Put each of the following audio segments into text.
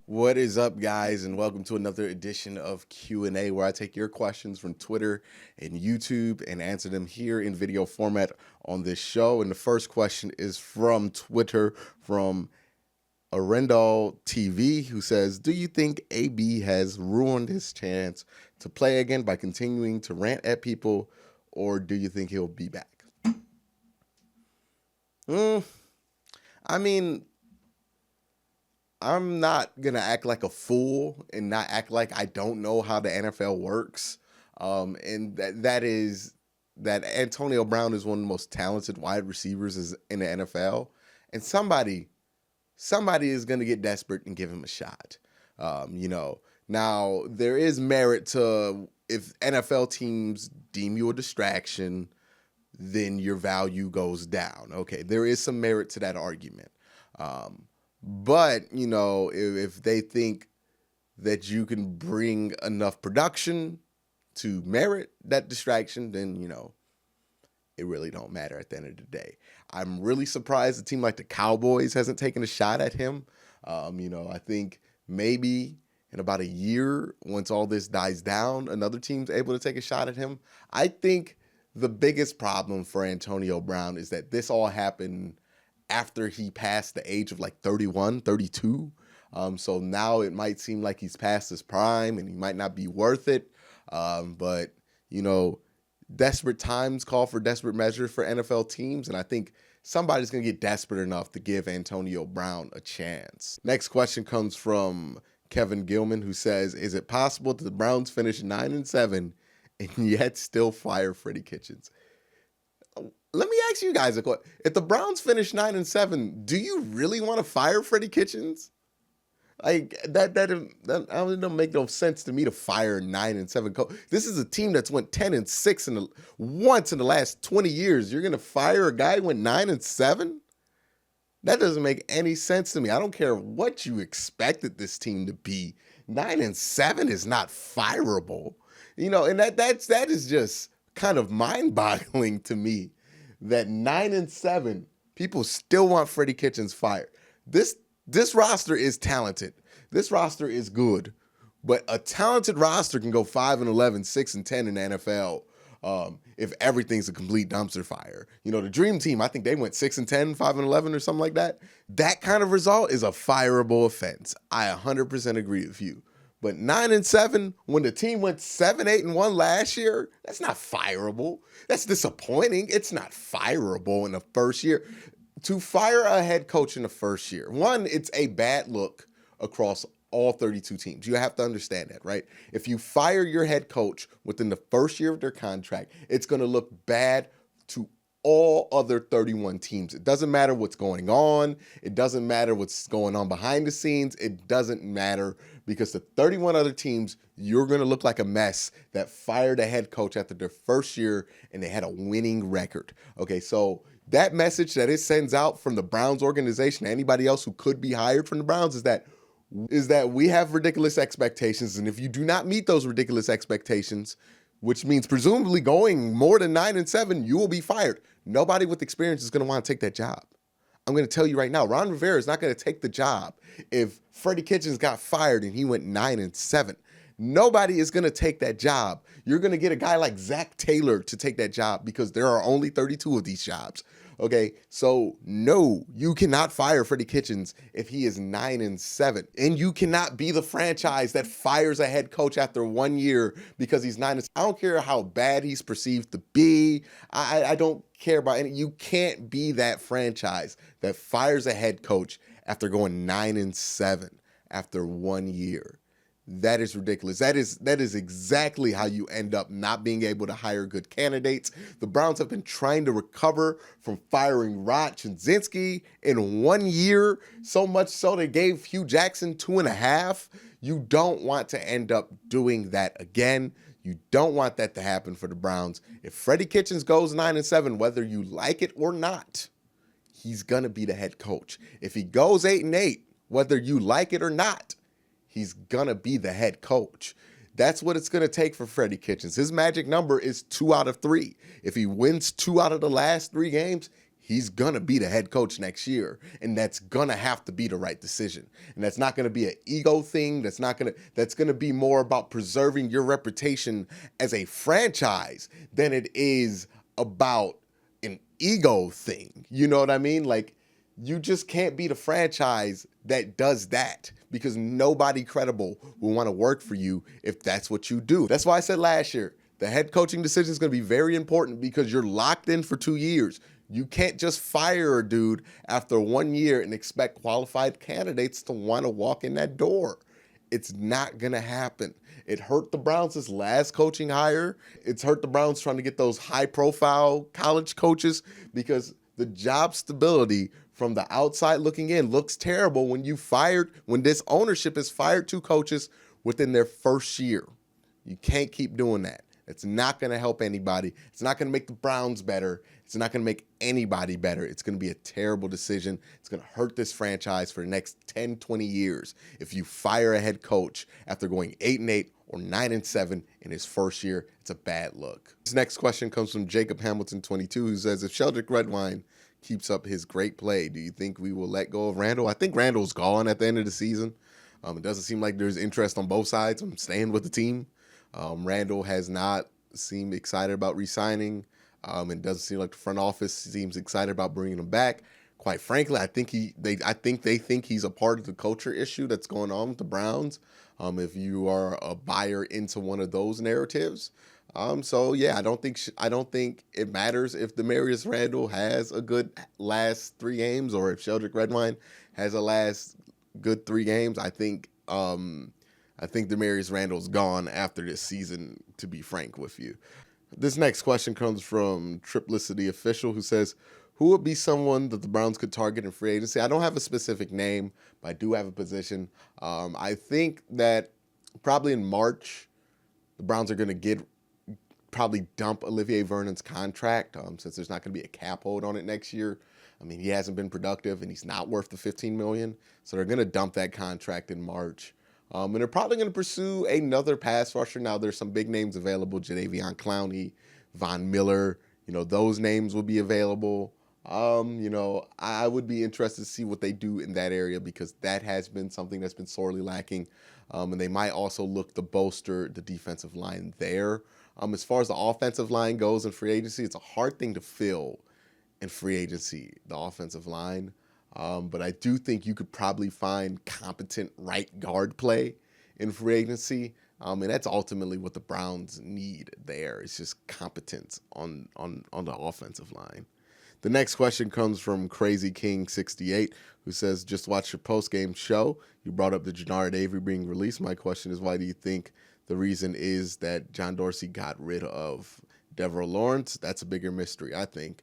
What is up, guys, and welcome to another edition of Q&A, where I take your questions from Twitter and YouTube and answer them here in video format on this show. And the first question is from Twitter, from Arendal TV, who says, do you think AB has ruined his chance to play again by continuing to rant at people, or do you think he'll be back? I mean, I'm not going to act like a fool and not act like I don't know how the NFL works. And that is that Antonio Brown is one of the most talented wide receivers in the NFL. And somebody is going to get desperate and give him a shot. Now there is merit to, if NFL teams deem you a distraction, then your value goes down. Okay, there is some merit to that argument. But, if they think that you can bring enough production to merit that distraction, then, it really don't matter at the end of the day. I'm really surprised a team like the Cowboys hasn't taken a shot at him. I think maybe in about a year, once all this dies down, another team's able to take a shot at him. I think the biggest problem for Antonio Brown is that this all happened after he passed the age of like 31, 32. So now it might seem like he's past his prime and he might not be worth it. But, desperate times call for desperate measures for NFL teams. And I think somebody's going to get desperate enough to give Antonio Brown a chance. Next question comes from Kevin Gillman, who says, is it possible that the Browns finish 9-7 and yet still fire Freddie Kitchens? Let me ask you guys a question. If the Browns finish 9-7, do you really want to fire Freddie Kitchens? Like that don't make no sense to me to fire 9-7 coach. This is a team that's went 10-6 once in the last 20 years. You're gonna fire a guy who went 9-7? That doesn't make any sense to me. I don't care what you expected this team to be. 9-7 is not fireable. And that is just kind of mind-boggling to me. That 9-7, people still want Freddie Kitchens fired. This roster is talented. This roster is good, but a talented roster can go 5-11, 6-10 in the NFL if everything's a complete dumpster fire. The Dream Team, I think they went 6-10, 5-11, or something like that. That kind of result is a fireable offense. I 100% agree with you. But 9-7, when the team went 7-8-1 last year, that's not fireable. That's disappointing. It's not fireable in the first year. To fire a head coach in the first year, one, it's a bad look across all 32 teams. You have to understand that, right? If you fire your head coach within the first year of their contract, it's going to look bad to all other 31 teams. It doesn't matter what's going on. It doesn't matter what's going on behind the scenes. It doesn't matter, because the 31 other teams, you're going to look like a mess that fired a head coach after their first year and they had a winning record. Okay, so that message that it sends out from the Browns organization to anybody else who could be hired from the Browns is that we have ridiculous expectations, and if you do not meet those ridiculous expectations, which means presumably going more than 9-7, you will be fired. Nobody with experience is going to want to take that job. I'm going to tell you right now, Ron Rivera is not going to take the job if Freddie Kitchens got fired and he went 9-7. Nobody is going to take that job. You're going to get a guy like Zach Taylor to take that job because there are only 32 of these jobs. Okay, so no, you cannot fire Freddie Kitchens if he is 9-7. And you cannot be the franchise that fires a head coach after 1 year because he's 9-7. I don't care how bad he's perceived to be. I don't care about any. You can't be that franchise that fires a head coach after going 9-7 after 1 year. That is ridiculous. That is exactly how you end up not being able to hire good candidates. The Browns have been trying to recover from firing Rod Chinzinski in 1 year, so much so they gave Hugh Jackson 2.5. You don't want to end up doing that again. You don't want that to happen for the Browns. If Freddie Kitchens goes 9-7, whether you like it or not, he's going to be the head coach. If he goes 8-8, whether you like it or not, he's going to be the head coach. That's what it's going to take for Freddie Kitchens. His magic number is 2 out of 3. If he wins 2 out of the last 3 games, he's going to be the head coach next year, and that's going to have to be the right decision. And that's not going to be an ego thing. That's going to be more about preserving your reputation as a franchise than it is about an ego thing. You know what I mean? Like, you just can't be the franchise that does that, because nobody credible will want to work for you if that's what you do. That's why I said last year, the head coaching decision is going to be very important, because you're locked in for 2 years. You can't just fire a dude after 1 year and expect qualified candidates to want to walk in that door. It's not going to happen. It hurt the Browns' last coaching hire. It's hurt the Browns trying to get those high-profile college coaches, because the job stability from the outside looking in looks terrible when this ownership has fired 2 coaches within their first year. You can't keep doing that. It's not going to help anybody. It's not going to make the Browns better. It's not going to make anybody better. It's going to be a terrible decision. It's going to hurt this franchise for the next 10, 20 years if you fire a head coach after going 8-8 or 9-7 in his first year. It's a bad look. This next question comes from Jacob Hamilton 22, who says, if Sheldrick Redwine keeps up his great play, do you think we will let go of Randall? I think Randall's gone at the end of the season. It doesn't seem like there's interest on both sides. I'm staying with the team. Randall has not seemed excited about re-signing. It doesn't seem like the front office seems excited about bringing him back. Quite frankly, I think they think he's a part of the culture issue that's going on with the Browns. If you are a buyer into one of those narratives, so yeah, I don't think it matters if Demarius Randall has a good last 3 games or if Sheldrick Redwine has a last good 3 games. I think Demarius Randall's gone after this season, to be frank with you. This next question comes from Triplicity Official, who says, who would be someone that the Browns could target in free agency? I don't have a specific name, but I do have a position. I think that probably in March, the Browns are going to probably dump Olivier Vernon's contract, since there's not going to be a cap hold on it next year. I mean, he hasn't been productive, and he's not worth the $15 million. So they're going to dump that contract in March. And they're probably going to pursue another pass rusher. Now, there's some big names available, Jadeveon Clowney, Von Miller. Those names will be available. I would be interested to see what they do in that area, because that has been something that's been sorely lacking. And they might also look to bolster the defensive line there. As far as the offensive line goes in free agency, it's a hard thing to fill in free agency, the offensive line. But I do think you could probably find competent right guard play in free agency. And that's ultimately what the Browns need there. It's just competence on the offensive line. The next question comes from Crazy King 68, who says, just watch your post-game show. You brought up the Jannard Avery being released. My question is, why do you think the reason is that John Dorsey got rid of Devereaux Lawrence? That's a bigger mystery, I think.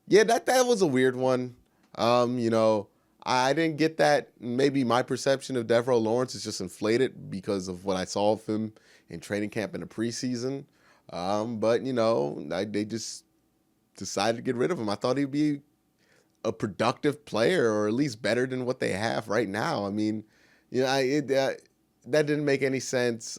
Yeah, that was a weird one. I didn't get that. Maybe my perception of Devereaux Lawrence is just inflated because of what I saw of him in training camp in the preseason. But they just decided to get rid of him. I thought he'd be a productive player, or at least better than what they have right now. I mean, that didn't make any sense.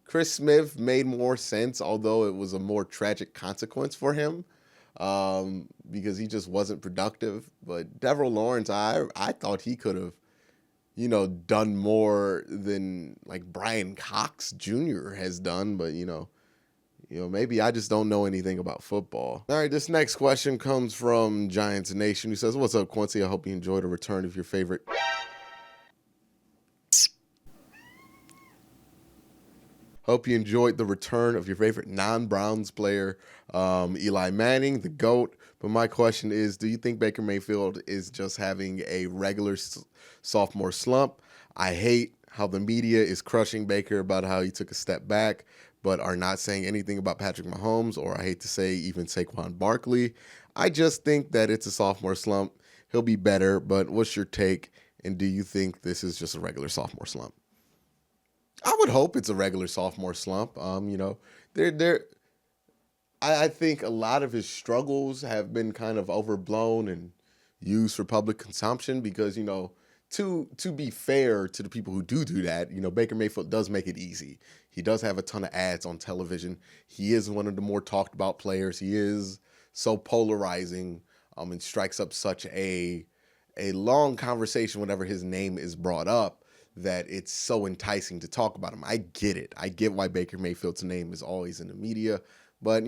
Chris Smith made more sense, although it was a more tragic consequence for him. Because he just wasn't productive. But Devereaux Lawrence, I thought he could have, done more than like Brian Cox Jr. has done. But, maybe I just don't know anything about football. All right, this next question comes from Giants Nation, who says, what's up, Quincy? I hope you enjoyed the return of your favorite... Hope you enjoyed the return of your favorite non-Browns player, Eli Manning, the GOAT. But my question is, do you think Baker Mayfield is just having a regular sophomore slump? I hate how the media is crushing Baker about how he took a step back, but are not saying anything about Patrick Mahomes, or I hate to say even Saquon Barkley. I just think that it's a sophomore slump. He'll be better, but what's your take? And do you think this is just a regular sophomore slump? I would hope it's a regular sophomore slump. I think a lot of his struggles have been kind of overblown and used for public consumption because, to be fair to the people who do that, Baker Mayfield does make it easy. He does have a ton of ads on television. He is one of the more talked about players. He is so polarizing, and strikes up such a long conversation whenever his name is brought up that it's so enticing to talk about him. I get it. I get why Baker Mayfield's name is always in the media, but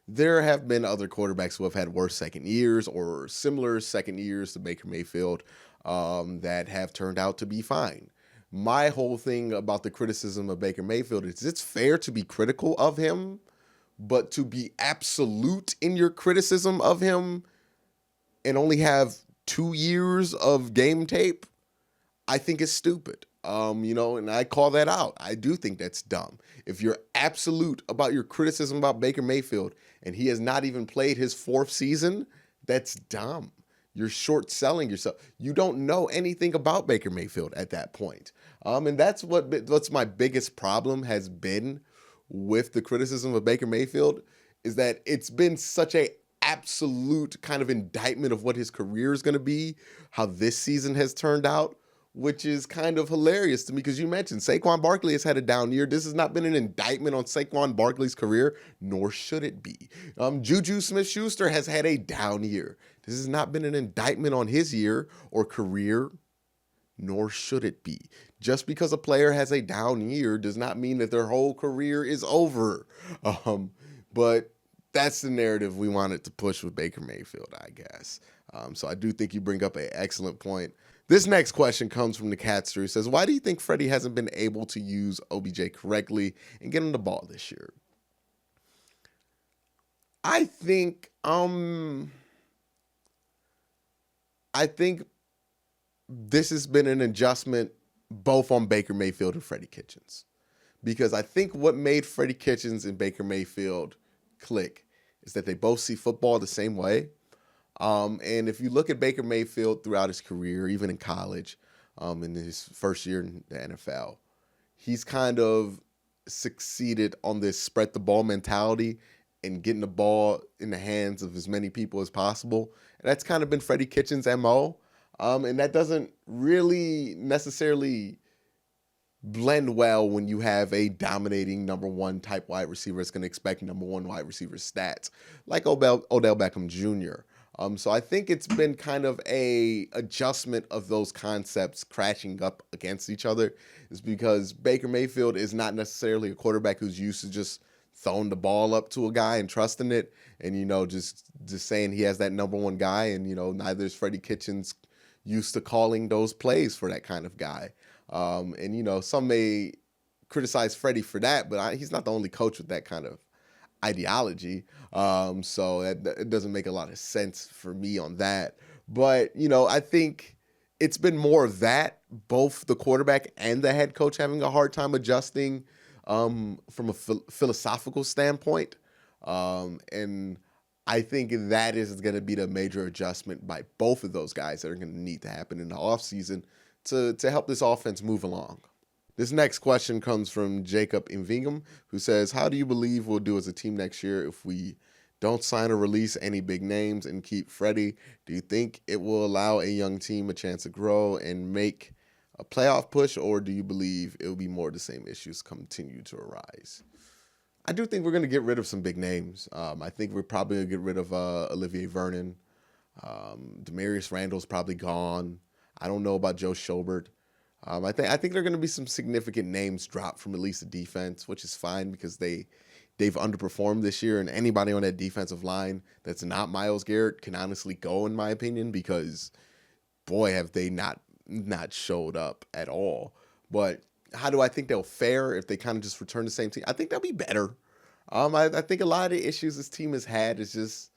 there have been other quarterbacks who have had worse second years or similar second years to Baker Mayfield, that have turned out to be fine. My whole thing about the criticism of Baker Mayfield is it's fair to be critical of him, but to be absolute in your criticism of him and only have 2 years of game tape, I think is stupid. And I call that out. I do think that's dumb. If you're absolute about your criticism about Baker Mayfield and he has not even played his 4th season, that's dumb. You're short selling yourself. You don't know anything about Baker Mayfield at that point. And that's what's my biggest problem has been with the criticism of Baker Mayfield, is that it's been such a absolute kind of indictment of what his career is going to be, how this season has turned out, which is kind of hilarious to me because you mentioned Saquon Barkley has had a down year. This has not been an indictment on Saquon Barkley's career, nor should it be. Juju Smith-Schuster has had a down year. This has not been an indictment on his year or career, nor should it be. Just because a player has a down year does not mean that their whole career is over. But that's the narrative we wanted to push with Baker Mayfield, I guess. So I do think you bring up an excellent point. This next question comes from the Catster, who says, why do you think Freddie hasn't been able to use OBJ correctly and get him the ball this year? I think this has been an adjustment both on Baker Mayfield and Freddie Kitchens. Because I think what made Freddie Kitchens and Baker Mayfield click is that they both see football the same way. And if you look at Baker Mayfield throughout his career, even in college, in his first year in the NFL, he's kind of succeeded on this spread the ball mentality and getting the ball in the hands of as many people as possible. And that's kind of been Freddie Kitchens' MO. And that doesn't really necessarily blend well when you have a dominating number 1 type wide receiver that's going to expect number 1 wide receiver stats like Odell Beckham Jr. So I think it's been kind of a adjustment of those concepts crashing up against each other, is because Baker Mayfield is not necessarily a quarterback who's used to just throwing the ball up to a guy and trusting it and, just saying he has that number 1 guy. And, neither is Freddie Kitchens used to calling those plays for that kind of guy. And, some may criticize Freddie for that, but he's not the only coach with that kind of ideology. So it doesn't make a lot of sense for me on that. But, I think it's been more of that, both the quarterback and the head coach having a hard time adjusting from a philosophical standpoint. And I think that is going to be the major adjustment by both of those guys that are going to need to happen in the offseason to help this offense move along. This next question comes from Jacob Invingam, who says, how do you believe we'll do as a team next year if we don't sign or release any big names and keep Freddie? Do you think it will allow a young team a chance to grow and make a playoff push, or do you believe it will be more of the same issues continue to arise? I do think we're going to get rid of some big names. I think we're probably going to get rid of Olivier Vernon. Demarius Randall's probably gone. I don't know about Joe Schobert. I think there are going to be some significant names dropped from at least the defense, which is fine because they've underperformed this year, and anybody on that defensive line that's not Myles Garrett can honestly go, in my opinion, because boy, have they not showed up at all. But how do I think they'll fare if they kind of just return the same team? I think they'll be better. I think a lot of the issues this team has had is just,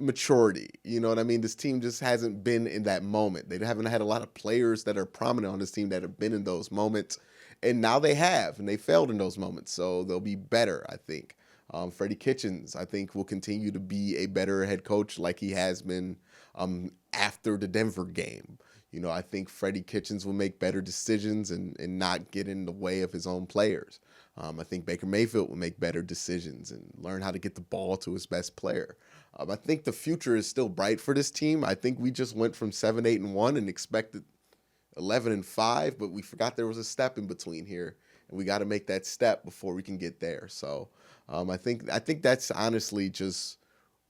maturity. You know what I mean? This team just hasn't been in that moment. They haven't had a lot of players that are prominent on this team that have been in those moments. And now they have, and they failed in those moments. So they'll be better, I think. Freddie Kitchens, I think, will continue to be a better head coach like he has been after the Denver game. I think Freddie Kitchens will make better decisions and not get in the way of his own players. I think Baker Mayfield will make better decisions and learn how to get the ball to his best player. I think the future is still bright for this team. I think we just went from 7-8-1 and expected 11-5, but we forgot there was a step in between here. and we got to make that step before we can get there. So I think that's honestly just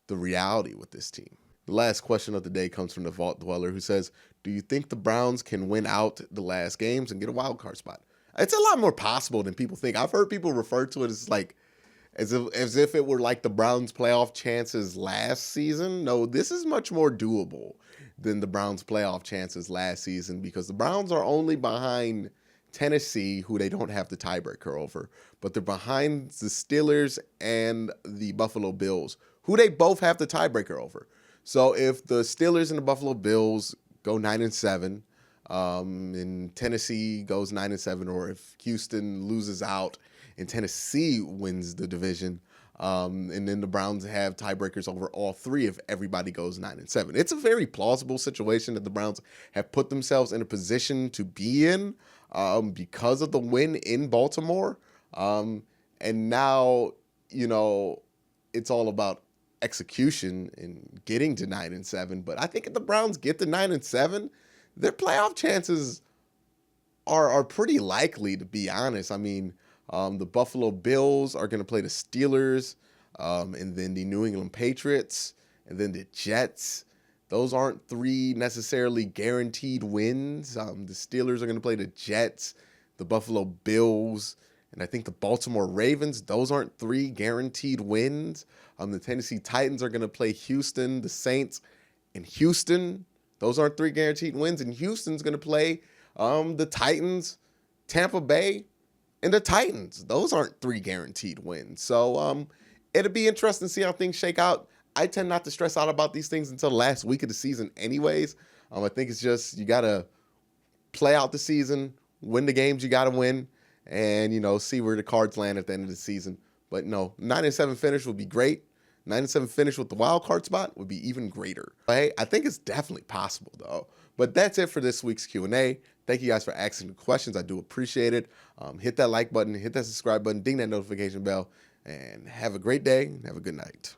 the reality with this team. The last question of the day comes from the Vault Dweller, who says, do you think the Browns can win out the last games and get a wild card spot? It's a lot more possible than people think. I've heard people refer to it as if it were like the Browns' playoff chances last season. No, this is much more doable than the Browns' playoff chances last season, because the Browns are only behind Tennessee, who they don't have the tiebreaker over, but they're behind the Steelers and the Buffalo Bills, who they both have the tiebreaker over. So if the Steelers and the Buffalo Bills go 9-7, and Tennessee goes 9-7, or if Houston loses out and Tennessee wins the division, and then the Browns have tiebreakers over all three if everybody goes 9-7. It's a very plausible situation that the Browns have put themselves in a position to be in because of the win in Baltimore. And now, it's all about execution and getting to 9-7. But I think if the Browns get to 9-7, their playoff chances are pretty likely, to be honest. I mean, the Buffalo Bills are going to play the Steelers, and then the New England Patriots, and then the Jets. Those aren't three necessarily guaranteed wins. The Steelers are going to play the Jets, the Buffalo Bills, and I think the Baltimore Ravens. Those aren't three guaranteed wins. The Tennessee Titans are going to play Houston, the Saints, and Houston. Those aren't three guaranteed wins. And Houston's going to play the Titans, Tampa Bay, and the Titans. Those aren't three guaranteed wins. So it'll be interesting to see how things shake out. I tend not to stress out about these things until the last week of the season anyways. I think it's just you got to play out the season, win the games you got to win, and, see where the cards land at the end of the season. But no, 9-7 finish would be great. 9-7 finish with the wild card spot would be even greater. Hey, I think it's definitely possible, though. But that's it for this week's Q&A. Thank you guys for asking the questions. I do appreciate it. Hit that like button, hit that subscribe button, ding that notification bell, and have a great day and have a good night.